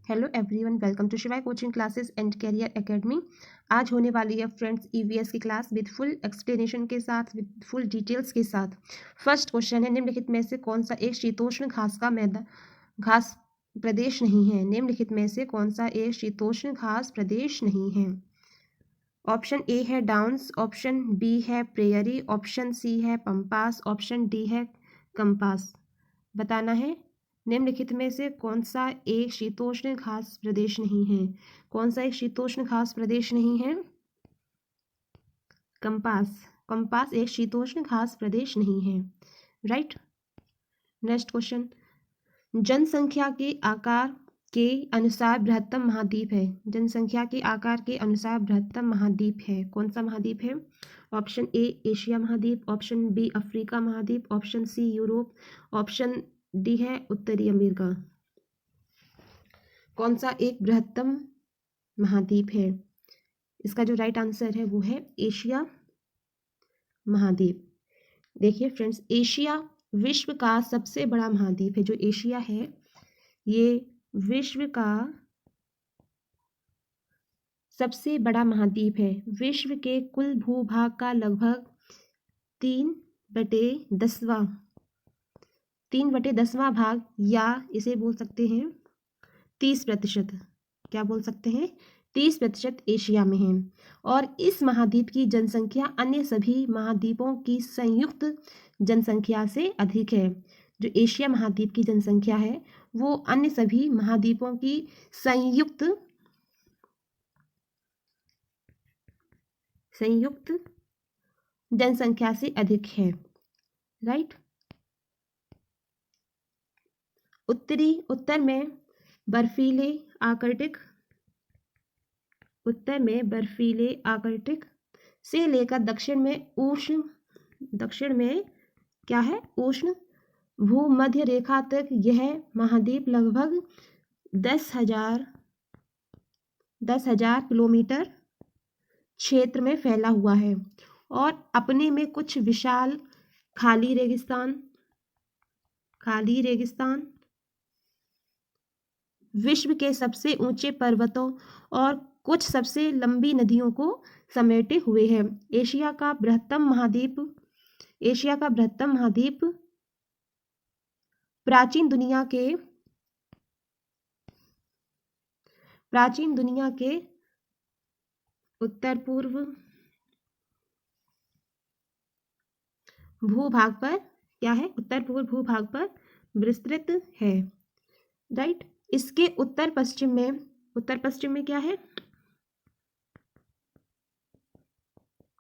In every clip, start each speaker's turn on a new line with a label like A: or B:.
A: Hello everyone, welcome to Shivay coaching classes and career academy. आज होने वाली है फ्रेंड्स ईवीएस की क्लास विद फुल एक्सप्लेनेशन के साथ, विद फुल डिटेल्स के साथ। फर्स्ट क्वेश्चन है, निम्नलिखित में से कौन सा एक शीतोष्ण घास प्रदेश नहीं है? निम्नलिखित में से कौन सा एक शीतोष्ण घास प्रदेश नहीं है? ऑप्शन ए है डाउन्स, ऑप्शन बी है प्रेयरी, ऑप्शन सी है पंपास, ऑप्शन डी है कंपास। बताना है निम्नलिखित में से कौन सा एक शीतोष्ण घास प्रदेश नहीं है? कौन सा एक शीतोष्ण घास प्रदेश नहीं है? कंपास। कंपास एक शीतोष्ण घास प्रदेश नहीं है। राइट। नेक्स्ट क्वेश्चन, जनसंख्या के आकार के अनुसार बृहत्तम महाद्वीप है? जनसंख्या के आकार के अनुसार बृहत्तम महाद्वीप है, कौन सा महाद्वीप है? ऑप्शन ए एशिया महाद्वीप, ऑप्शन बी अफ्रीका महाद्वीप, option C Europe, option D है उत्तरी अमेरिका। कौन सा एक बृहत्तम महाद्वीप है? इसका जो राइट आंसर है वो है एशिया महाद्वीप। देखिए फ्रेंड्स, एशिया विश्व का सबसे बड़ा महाद्वीप है। जो एशिया है ये विश्व का सबसे बड़ा महाद्वीप है। विश्व के कुल भूभाग का लगभग 3/10वां भाग, या इसे बोल सकते हैं 30%। क्या बोल सकते हैं? 30% एशिया में है। और इस महाद्वीप की जनसंख्या अन्य सभी महाद्वीपों की संयुक्त जनसंख्या से अधिक है। जो एशिया महाद्वीप की जनसंख्या है वो अन्य सभी महाद्वीपों की संयुक्त जनसंख्या से अधिक है। राइट। उत्तर में बर्फीले आर्कटिक से लेकर दक्षिण में क्या है? उष्ण भूमध्य रेखा तक यह महाद्वीप लगभग 10,000 किलोमीटर क्षेत्र में फैला हुआ है और अपने में कुछ विशाल खाली रेगिस्तान, विश्व के सबसे ऊंचे पर्वतों और कुछ सबसे लंबी नदियों को समेटे हुए है। एशिया का बृहत्तम महाद्वीप प्राचीन दुनिया के उत्तर पूर्व भूभाग पर क्या है? उत्तर पूर्व भूभाग पर विस्तृत है। राइट। इसके उत्तर पश्चिम में क्या है?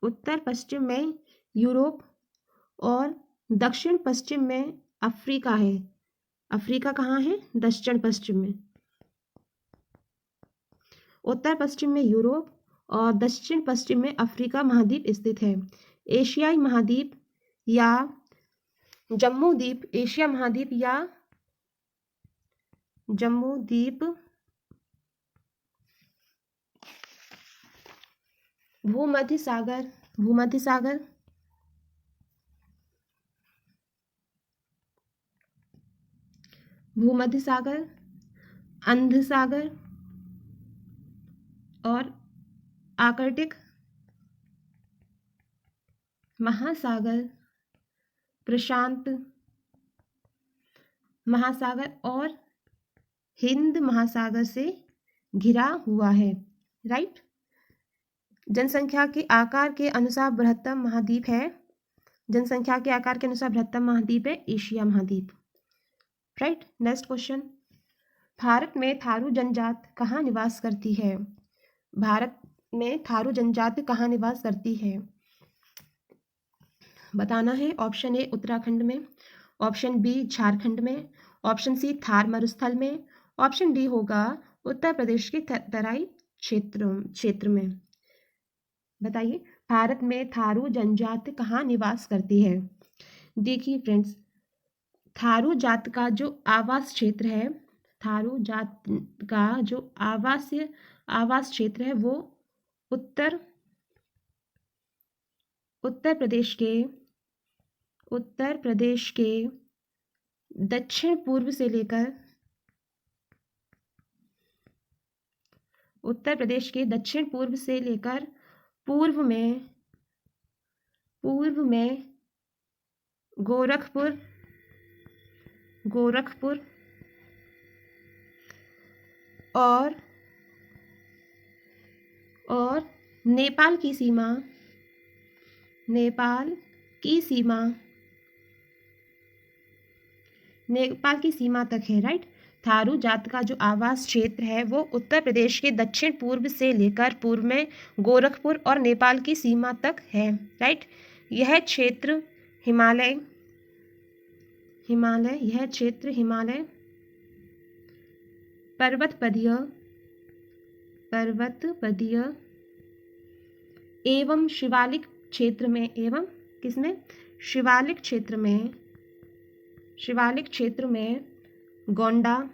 A: उत्तर पश्चिम में यूरोप और दक्षिण पश्चिम में अफ्रीका है। अफ्रीका कहाँ है? दक्षिण पश्चिम में। उत्तर पश्चिम में यूरोप और दक्षिण पश्चिम में अफ्रीका महाद्वीप स्थित है। एशियाई महाद्वीप या जम्मू द्वीप, एशिया महाद्वीप या जम्मू द्वीप भूमध्य सागर अंध सागर और आर्कटिक महासागर, प्रशांत महासागर और हिंद महासागर से घिरा हुआ है। राइट। जनसंख्या के आकार के अनुसार बृहत्तम महाद्वीप है एशिया महाद्वीप। राइट। नेक्स्ट क्वेश्चन, भारत में थारू जनजाति कहाँ निवास करती है? भारत में थारू जनजाति कहाँ निवास करती है? बताना है। ऑप्शन ए उत्तराखंड में, ऑप्शन बी झारखंड में, ऑप्शन सी थार मरुस्थल में, ऑप्शन डी होगा उत्तर प्रदेश के तराई क्षेत्र में। बताइए, भारत में थारू जनजाति कहाँ निवास करती है? देखिए फ्रेंड्स, थारू जात का जो आवास क्षेत्र है, आवास क्षेत्र है वो उत्तर प्रदेश के दक्षिण पूर्व से लेकर उत्तर प्रदेश के दक्षिण पूर्व से लेकर पूर्व में गोरखपुर और नेपाल की सीमा तक है, राइट। थारू जात का जो आवास क्षेत्र है वो उत्तर प्रदेश के दक्षिण पूर्व से लेकर पूर्व में गोरखपुर और नेपाल की सीमा तक है, राइट। यह क्षेत्र हिमालय पर्वतपदीय एवं शिवालिक क्षेत्र में गोंडा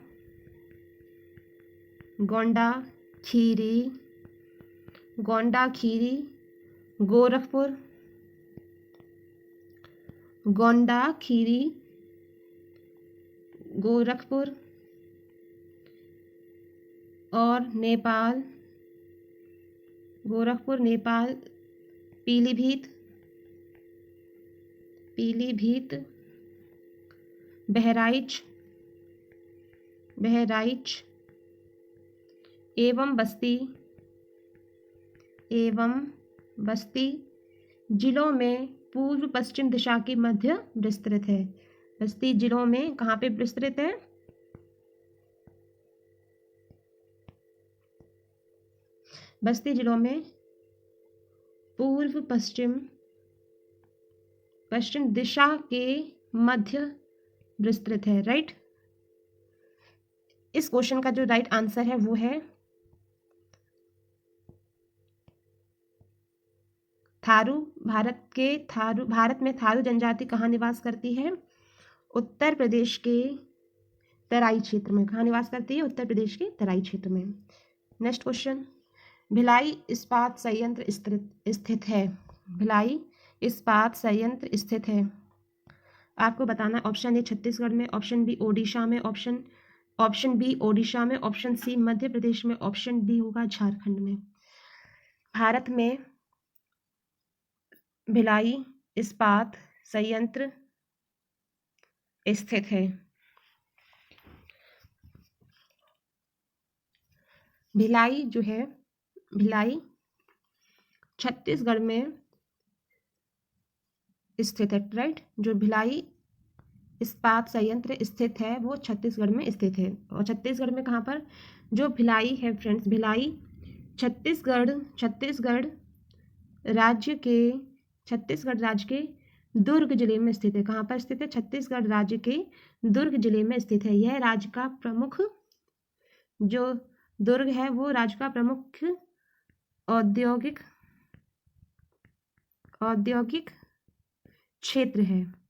A: खीरी गोरखपुर और नेपाल पीलीभीत बहराइच एवं बस्ती जिलों में पूर्व पश्चिम दिशा के मध्य विस्तृत है। बस्ती जिलों में कहाँ पे विस्तृत है? बस्ती जिलों में पूर्व पश्चिम दिशा के मध्य विस्तृत है, राइट। इस क्वेश्चन का जो राइट आंसर है वो है थारू। भारत में थारू जनजाति कहाँ निवास करती है? उत्तर प्रदेश के तराई क्षेत्र में। कहाँ निवास करती है? उत्तर प्रदेश के तराई क्षेत्र में। नेक्स्ट क्वेश्चन, भिलाई इस्पात संयंत्र स्थित है। भिलाई इस्पात संयंत्र स्थित है। आपको बताना, ऑप्शन ए छत्तीसगढ़ में, ऑप्शन बी ओडिशा में, ऑप्शन बी ओडिशा में, ऑप्शन सी मध्य प्रदेश में, ऑप्शन डी होगा झारखंड में। भारत में भिलाई इस्पात संयंत्र स्थित है। भिलाई जो है, भिलाई छत्तीसगढ़ में स्थित है, राइट। जो भिलाई इस्पात संयंत्र स्थित है वो छत्तीसगढ़ में स्थित है। और छत्तीसगढ़ में कहाँ पर? जो भिलाई है फ्रेंड्स, भिलाई छत्तीसगढ़ राज्य के दुर्ग जिले में स्थित है। कहाँ पर स्थित है? छत्तीसगढ़ राज्य के दुर्ग जिले में स्थित है। यह राज्य का प्रमुख जो दुर्ग है वो राज्य का प्रमुख औद्योगिक क्षेत्र है।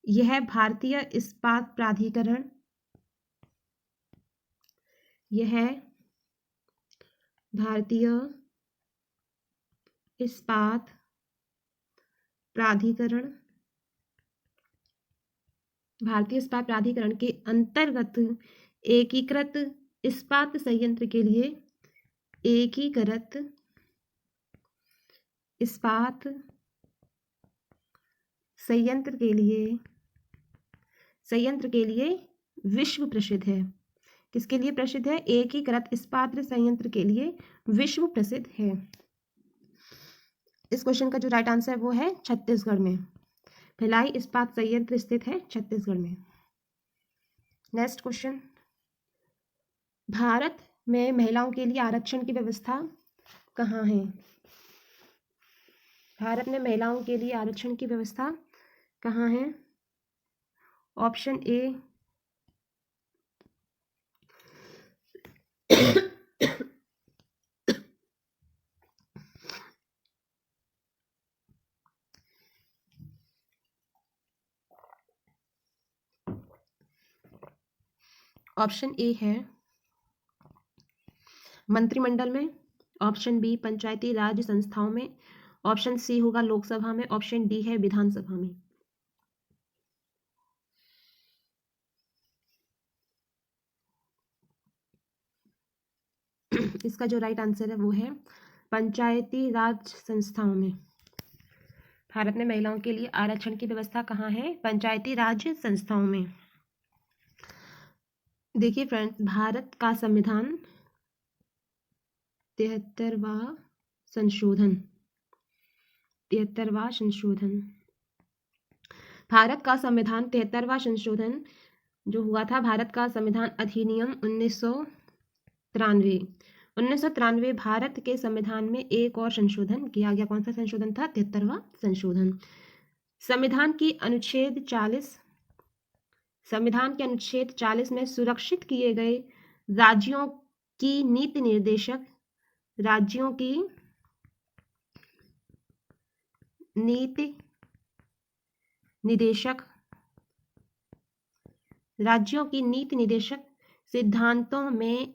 A: यह भारतीय इस्पात प्राधिकरण के अंतर्गत एकीकृत इस्पात संयंत्र के लिए विश्व प्रसिद्ध है। किसके लिए प्रसिद्ध है? एकीकृत इस्पात संयंत्र के लिए विश्व प्रसिद्ध है। इस क्वेश्चन का जो राइट आंसर है वो है छत्तीसगढ़ में। भिलाई इस्पात संयंत्र स्थित है छत्तीसगढ़ में। नेक्स्ट क्वेश्चन, भारत में महिलाओं के लिए आरक्षण की व्यवस्था कहाँ है? भारत में महिलाओं के लिए आरक्षण की व्यवस्था कहाँ है? ऑप्शन ए ऑप्शन ए है मंत्रिमंडल में, ऑप्शन बी पंचायती राज संस्थाओं में, ऑप्शन सी होगा लोकसभा में, ऑप्शन डी है विधानसभा में। इसका जो राइट आंसर है वो है पंचायती राज संस्थाओं में। भारत में महिलाओं के लिए आरक्षण की व्यवस्था कहाँ है? पंचायती राज संस्थाओं में। देखिए फ्रेंड्स, भारत का संविधान 73वां संशोधन भारत का संविधान 73वां संशोधन जो हुआ था, भारत का संविधान अधिनियम 1993 भारत के संविधान में एक और संशोधन किया गया। कौन सा संशोधन था? 73वां संशोधन। संविधान के अनुच्छेद 40 में सुरक्षित किए गए राज्यों की नीति निर्देशक राज्यों की नीति निदेशक सिद्धांतों में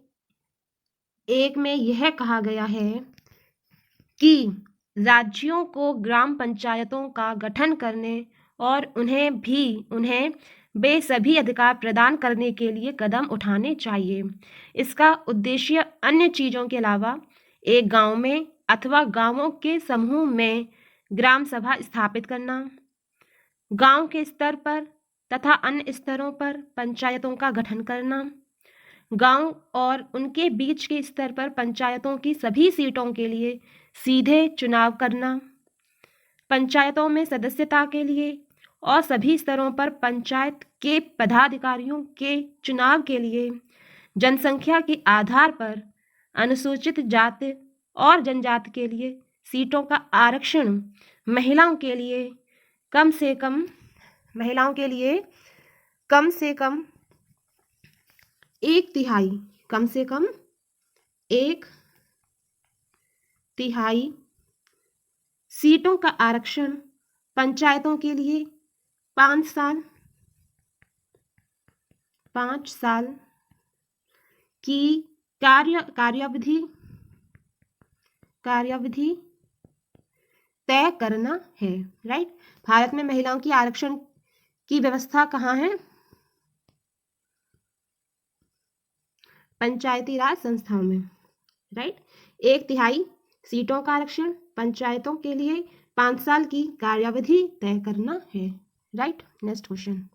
A: एक में यह कहा गया है कि राज्यों को ग्राम पंचायतों का गठन करने और उन्हें वे सभी अधिकार प्रदान करने के लिए कदम उठाने चाहिए। इसका उद्देश्य अन्य चीजों के अलावा एक गांव में अथवा गांवों के समूह में ग्राम सभा स्थापित करना, गांव के स्तर पर तथा अन्य स्तरों पर पंचायतों का गठन करना, गांव और उनके बीच के स्तर पर पंचायतों की सभी सीटों के लिए सीधे चुनाव करना, पंचायतों में सदस्यता के लिए और सभी स्तरों पर पंचायत के पदाधिकारियों के चुनाव के लिए जनसंख्या के आधार पर अनुसूचित जाति और जनजाति के लिए सीटों का आरक्षण, महिलाओं के लिए कम से कम एक तिहाई सीटों का आरक्षण, पंचायतों के लिए 5 साल की कार्यावधि तय करना है। राइट। भारत में महिलाओं की आरक्षण की व्यवस्था कहाँ है? पंचायती राज संस्थाओं में। राइट। 1/3 सीटों का आरक्षण, पंचायतों के लिए 5 साल की कार्यावधि तय करना है। राइट। नेक्स्ट क्वेश्चन,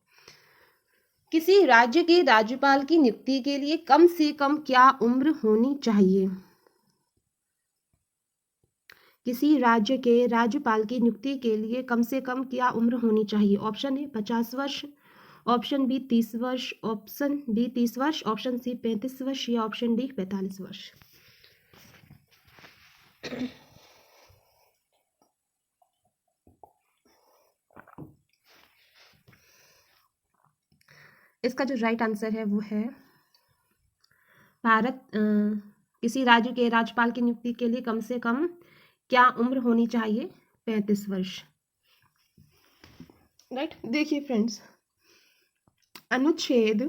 A: किसी राज्य के राज्यपाल की नियुक्ति के लिए कम से कम क्या उम्र होनी चाहिए? किसी राज्य के राज्यपाल की नियुक्ति के लिए कम से कम क्या उम्र होनी चाहिए? ऑप्शन ए 50 वर्ष, ऑप्शन बी 30 वर्ष, ऑप्शन डी 30 वर्ष, ऑप्शन सी 35 वर्ष या ऑप्शन डी 45 वर्ष। इसका जो राइट आंसर है वो है किसी राज्य के राज्यपाल की नियुक्ति के लिए कम से कम क्या उम्र होनी चाहिए? 35 वर्ष। राइट। देखिए फ्रेंड्स, अनुच्छेद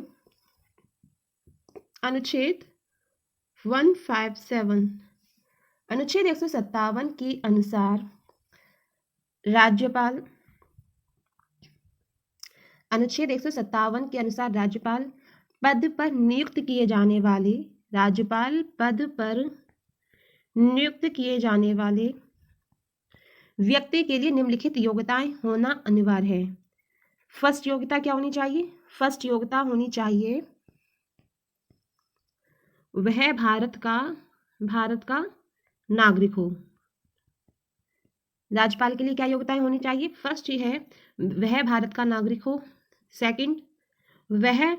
A: 157 अनुच्छेद 157 के अनुसार राज्यपाल पद पर नियुक्त किए जाने वाले व्यक्ति के लिए निम्नलिखित योग्यताएं होना अनिवार्य है। फर्स्ट योग्यता क्या होनी चाहिए? फर्स्ट योग्यता होनी चाहिए वह भारत का नागरिक हो। राज्यपाल के लिए क्या योग्यताएं होनी चाहिए? फर्स्ट ये है वह भारत का नागरिक हो। सेकंड, वह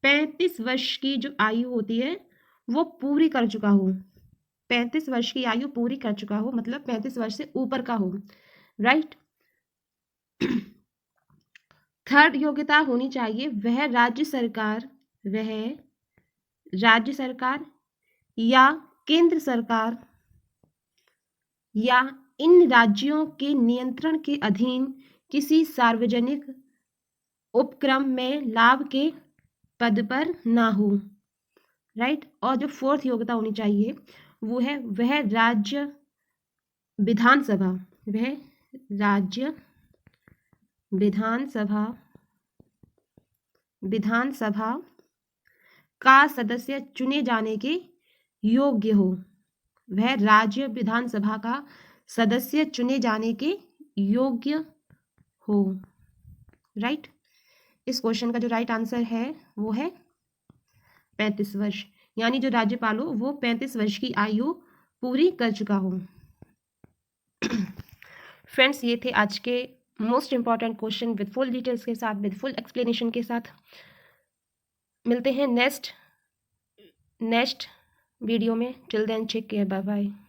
A: 35 वर्ष की जो आयु होती है वो पूरी कर चुका हो। 35 वर्ष की आयु पूरी कर चुका हो, मतलब 35 वर्ष से ऊपर का हो। राइट। थर्ड योग्यता होनी चाहिए वह राज्य सरकार या केंद्र सरकार या इन राज्यों के नियंत्रण के अधीन किसी सार्वजनिक उपक्रम में लाभ के पद पर ना हो। राइट। और जो फोर्थ योग्यता होनी चाहिए वो है वह राज्य विधानसभा का सदस्य चुने जाने के योग्य हो, वह राज्य विधानसभा का सदस्य चुने जाने के योग्य हो। राइट। इस क्वेश्चन का जो राइट आंसर है वो है 35 वर्ष, यानी जो राज्यपाल हो वो 35 वर्ष की आयु पूरी कर चुका हो। फ्रेंड्स, ये थे आज के most important question with full details के साथ, विद फुल एक्सप्लेनेशन के साथ। मिलते हैं नेक्स्ट वीडियो में। Till then take care, bye bye.